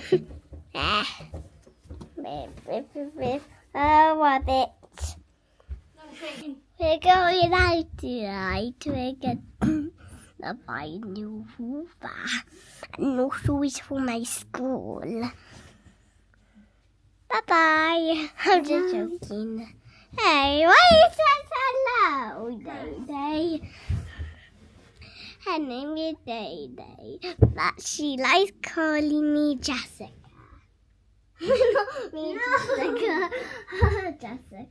I want it. We're going out tonight. We're gonna buy a new Hoover and no shoes for my school. Bye-bye. I'm just joking. Hey, why is that hello, Day? Her name is Day, but she likes calling me Jessica. Not me, Jessica. Jessica.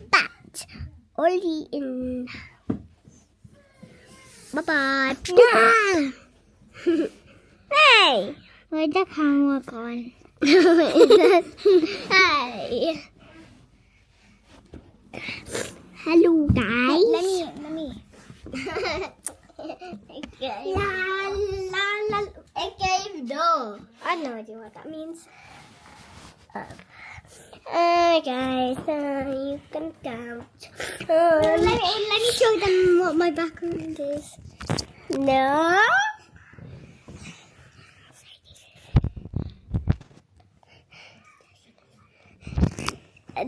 But only in. Bye-bye. Hey! Where'd the camera gone? Hey! Hello, guys. Let me. Okay. La. Okay, no. I have no idea what that means. Guys, you can count. Let me show them what my background is. No.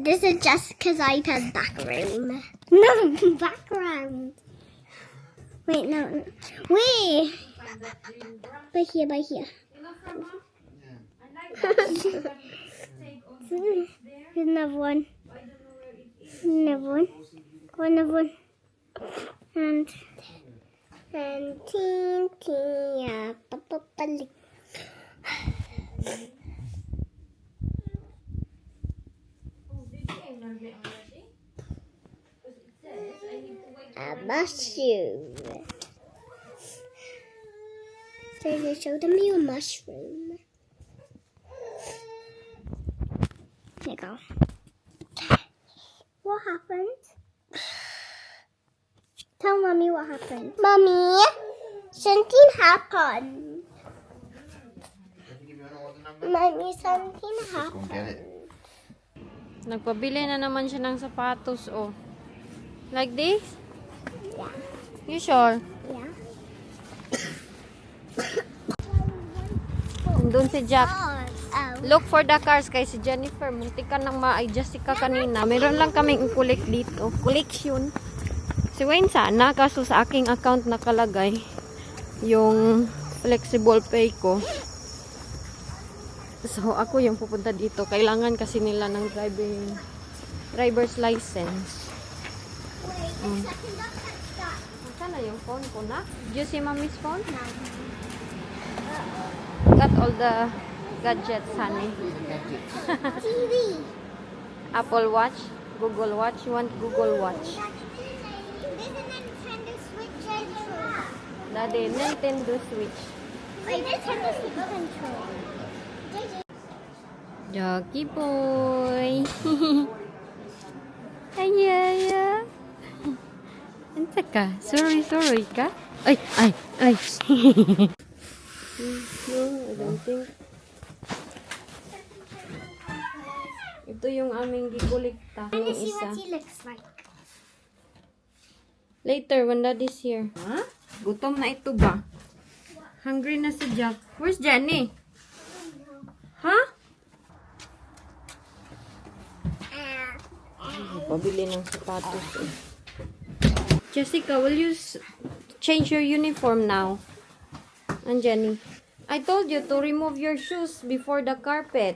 This is Jessica's iPad background. No, background. Wait, no. Wait. By here. Here's another one. And teen, a mushroom. So they showed me a mushroom. There you go. What happened? Tell Mommy what happened. Mommy, something happened. Mommy, something happened. Nagpabili na naman siya ng sapatos, oh. Like this? Yeah. You sure? Yeah. Doon si Jack. Oh. Look for the cars kay si Jennifer. Muntik ka nang ma-adjust ka kanina. Meron lang kaming collect dito. Collection. Si Wayne sana. Kaso sa aking account nakalagay yung flexible pay ko. So, ako yung pupunta dito. Kailangan kasi nila ng driver's license. Saan na yung phone ko na? Did you see mommy's phone? Got all the gadgets, honey. TV. Apple Watch, Google Watch. You want Google Watch? There's a Nintendo Switch control. Daddy, Nintendo Switch. Wait, Nintendo Switch control. Jockey boy. Ay. Anta ka? Sorry ka? Ay. No, I don't think. Ito yung aming gikolekta. Let me Yung see isa. what he looks like. Later, when daddy's here. Ha? Gutom na ito ba? Hungry na si Jack. Where's Jenny? Ha? Pabili ng sapatos. Eh. Jessica, will you change your uniform now? And Jenny, I told you to remove your shoes before the carpet.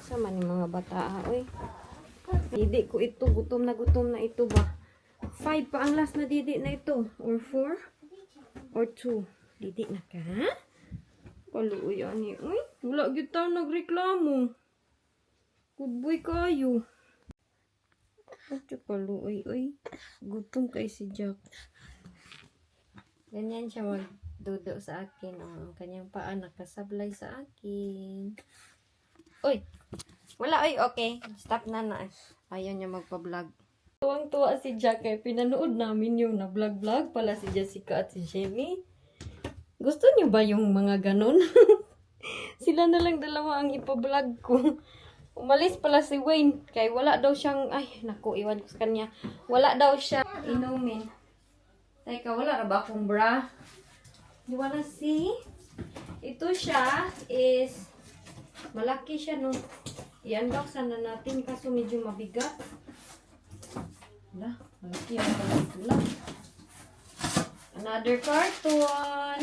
Sama ni mga bata, oy. Didi ko ito, gutom na ito ba? 5 pa ang last na didi na ito. Or 4? Or 2? Didi na ka, ha? Kaluoy, ani. Uy, wala kita nagreklamo. Good boy kayo. Kaluoy, uy. Gutom kay si Jack. Ganyan siya magdudo sa akin. Oh. Ang kanyang paa nakasablay sa akin. Uy! Wala, uy. Okay. Stop na na. Ayaw niya magpa-vlog. Tuwang-tuwa si Jack eh. Pinanood namin yung na-vlog-vlog pala si Jessica at si Jamie. Gusto niyo ba yung mga ganun? Sila na lang dalawa ang ipa-vlog ko. Umalis pala si Wayne. Kaya wala daw siyang... Ay, naku, iwan ko sa kanya. Wala daw siya inumin. Teka, wala na ba akong bra? You wanna see? Ito siya is malaki siya no. I-unbox na natin kaso medyo mabigat. Wala, malaki ang pala. Another carton.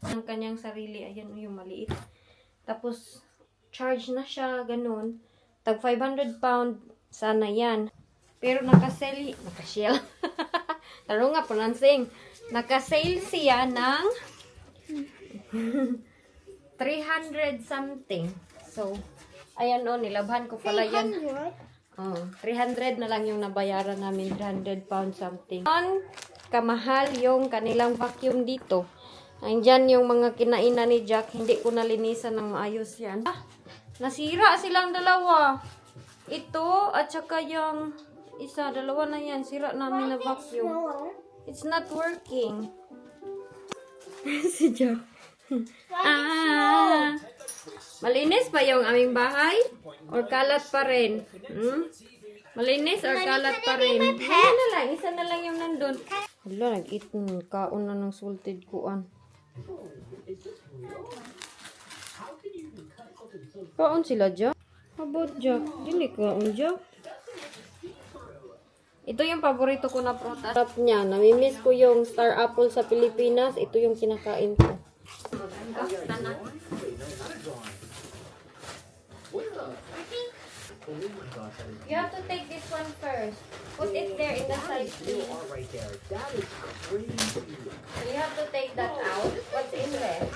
Ang kanyang sarili. Ayan yung maliit. Tapos, charge na siya. Ganun. Tag 500 pound. Sana yan. Pero nakasale. Taro nga, pronouncing. Nakasale siya ng 300 something. So, ayan o, nilabhan ko pala yan. 300 na lang yung nabayaran namin. 300 pound something. Kamahal yung kanilang vacuum dito. Andyan yung mga kinainan ni Jack. Hindi ko nalinisan ng maayos yan. Nasira silang dalawa. Ito at saka yung isa. Dalawa na yan. Sira namin na vacuum. It's not working. Si Jack. Malinis pa yung aming bahay? Or kalat pa rin? Malinis or kalat pa rin? Isa na lang yung nandun. Hala, nag-eat kaon na ng salted kuan. Kaon sila, Jack? About Jack? Dili kaon, Jack? Ito yung paborito ko na prutas. Sarap niya. Namimiss ko yung star apple sa Pilipinas. Ito yung kinakain ko. You have to take this one first. Put it there in the side, please. So you have to take that out. What's in there?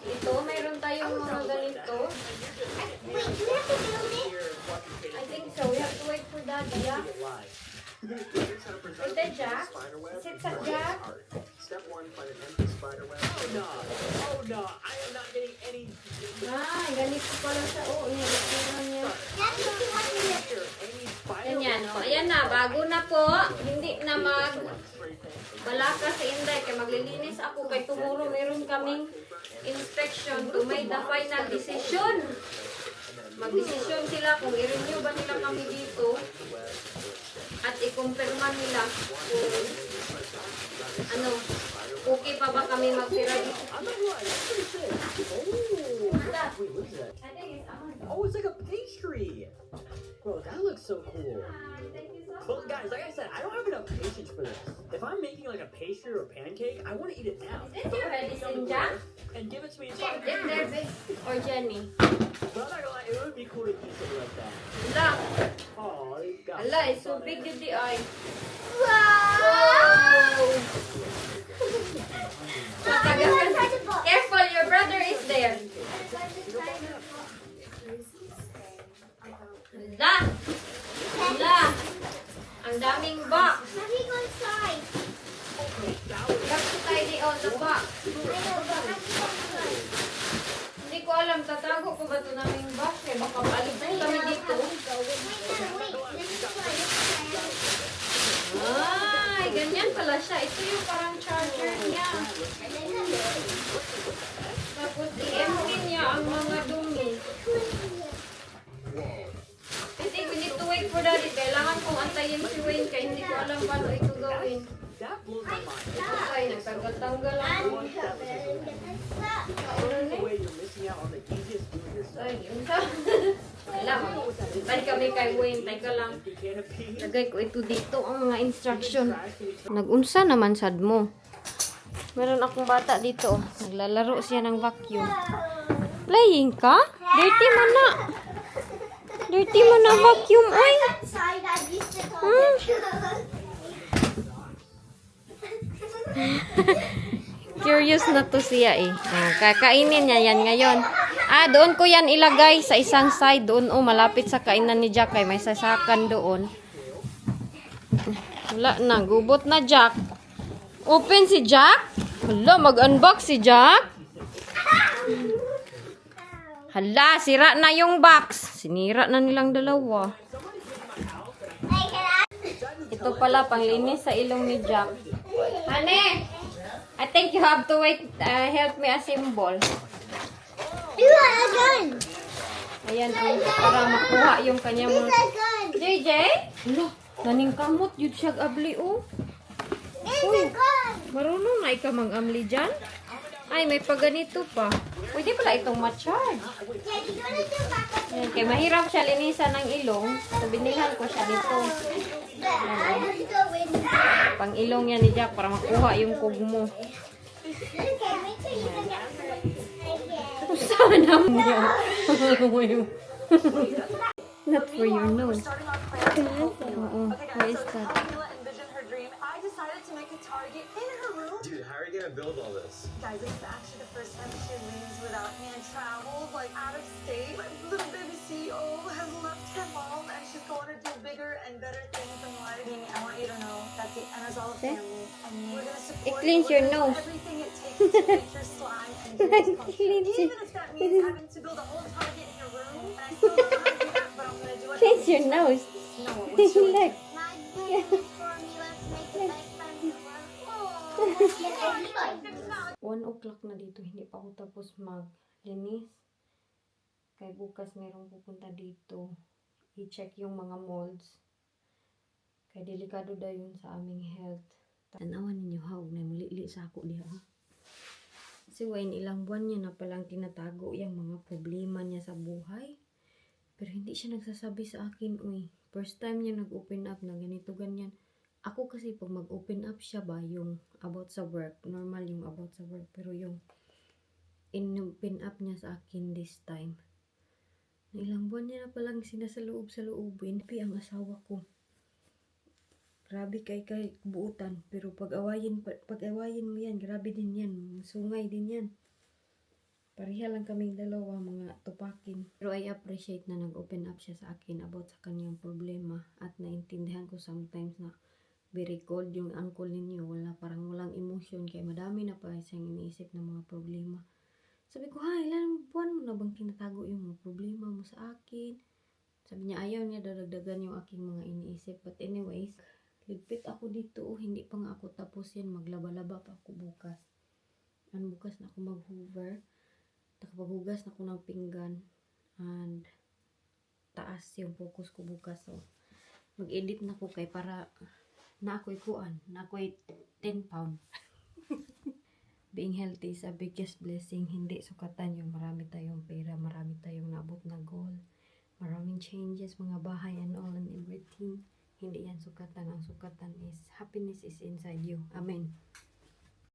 Ito, mayroon tayong mga ganito. I think so. We have to wait for that, Jack. Ito, Jack. Sit sa Jack. Step 1, find an empty spider web. Oh no, I am not getting any. Ganito pala siya. Oo, niya. Any Ganyan. O, ayan na. Bago na po. Hindi na balaka sa Inday. Kaya maglilinis ako. Kay tomorrow meron kaming inspection to make the final decision. Mag-decision sila kung i-renew ba nila kami dito. At i-confirma nila kung ano, okay pa ba kami magtira dito. Oh, it's like a pastry. Bro, that looks so cool. Well, guys, like I said, I don't have enough patience for this. If I'm making like a pastry or a pancake, I want to eat it now. Is this your medicine, Jack? And give it to me in Check 5 if minutes. there's or Jenny. But I'm not gonna lie, it would be cool to eat something like that. Hala, Oh, you got hala, it's so big with the eye. Wow! Careful, your brother is there. Hala, hala, ang daming box. Let me go inside. Back to tidy on the box. Hindi ko alam, tatago ko ba ito naming box eh. Baka paalis na kami dito. Ay, ganyan pala siya. Ito yung parang charger niya. Tapos i-empty niya ang mga dumi. I think we need to wait for daddy. Kailangan kong antayin si Wayne kaya hindi ko alam paano ito gawin. that blows my mind. Ay, nagtanggal-tanggal ako. The way you're missing out on the easiest do-it-yourself. Ay, yun sa. Alam, balik kami kay Wayne. Teka lang. Canopy. Lagay ko ito dito ang mga instruction. Nagunsa naman sad mo. Meron akong bata dito. Naglalaro siya ng vacuum. Playing ka? Dirty mo na. Dirty mo na vacuum. Ay. Outside, I used to call Hmm? Curious na to siya eh. Kakainin niya yan ngayon. Doon ko yan ilagay sa isang side. Doon, malapit sa kainan ni Jack. Ay, may sasakan doon. Wala na. Gubot na Jack. Open si Jack. Hala, mag-unbox si Jack. Hala, sira na yung box. Sinira na nilang dalawa. Ito pala, panglinis sa ilong ni Jack. Honey, I think you have to wait, help me assemble. Do it again. Ayan, para makuha yung kanyang mga... Again. JJ? Hala, naning kamot, yun siya abli, oh. It's a gun. Marunong na ikaw mag-amli dyan? Ay, may paganito pa. Pwede pala itong ma-charge. Daddy, you wanna do back up? Ayan, kaya mahirap siya linisan ng ilong. So, binilhan ko siya dito. Let's go in. Pang ilong yan ni Jack para makuha yung kugmo. Okay, make sure you can get again. Sana mo. Not for your nose. Oo, why is that? Envision her dream. I decided to make a target in her room. Dude, how are you gonna build all this? Guys, it's actually the first time she leaves without me and traveled like out of state. My little baby CEO has left her mom and she's going to do bigger and better things in life. I want you to know that the Anazala family and we're gonna support It cleans your you. nose. Everything it takes to make your slime and dreams come true. Cleans it. Even if that means having to build a whole target in your room. And I still don't know how to do that, but I'm gonna do it. Cleans your nose. No, what's your Look. My goodness, for me, let's make the best friends in the world. 1 o'clock na dito, hindi pa ako tapos maglinis. Kaya bukas merong pupunta dito. I-check yung mga molds. Kaya delikado daw yun sa aming health. Tanawan ninyo ha, huwag na mulili sa ako diha. Kasi wain ilang buwan niya na palang tinatago yung mga problema niya sa buhay. Pero hindi siya nagsasabi sa akin, uy. First time niya nag-open up na ganito, ganyan. Ako kasi pag mag-open up siya ba, yung about sa work, normal yung about sa work, pero yung in-open up niya sa akin this time. Na ilang buwan niya na palang sinasaloob sa loobin, ang asawa ko. Grabe kay buutan, pero pag-awayin mo yan, grabe din yan, sungay din yan. Pareha lang kaming dalawa, mga tupakin. Pero I appreciate na nag-open up siya sa akin about sa kanyang problema at naintindihan ko sometimes na very cold yung uncle ninyo, parang walang emotion kaya madami na pa siyang iniisip ng mga problema. Sabi ko, ha, ilang buwan mo na bang tinatago yung mga problema mo sa akin? Sabi niya, ayaw niya dadagdagan yung aking mga iniisip. But anyways, ligpit ako dito, hindi pa nga ako tapos yan, maglaba-laba pa ako bukas. Bukas na ako mag-hoover. Nakapaghugas na ako ng pinggan and taas yung focus ko bukas. So, mag-edit na ako kay para na ako'y 10 pound. Being healthy is a biggest blessing. Hindi sukatan yung marami tayong pera, marami tayong nabot na goal, maraming changes, mga bahay and all and everything. Hindi yan sukatan. Ang sukatan is happiness is inside you. Amen.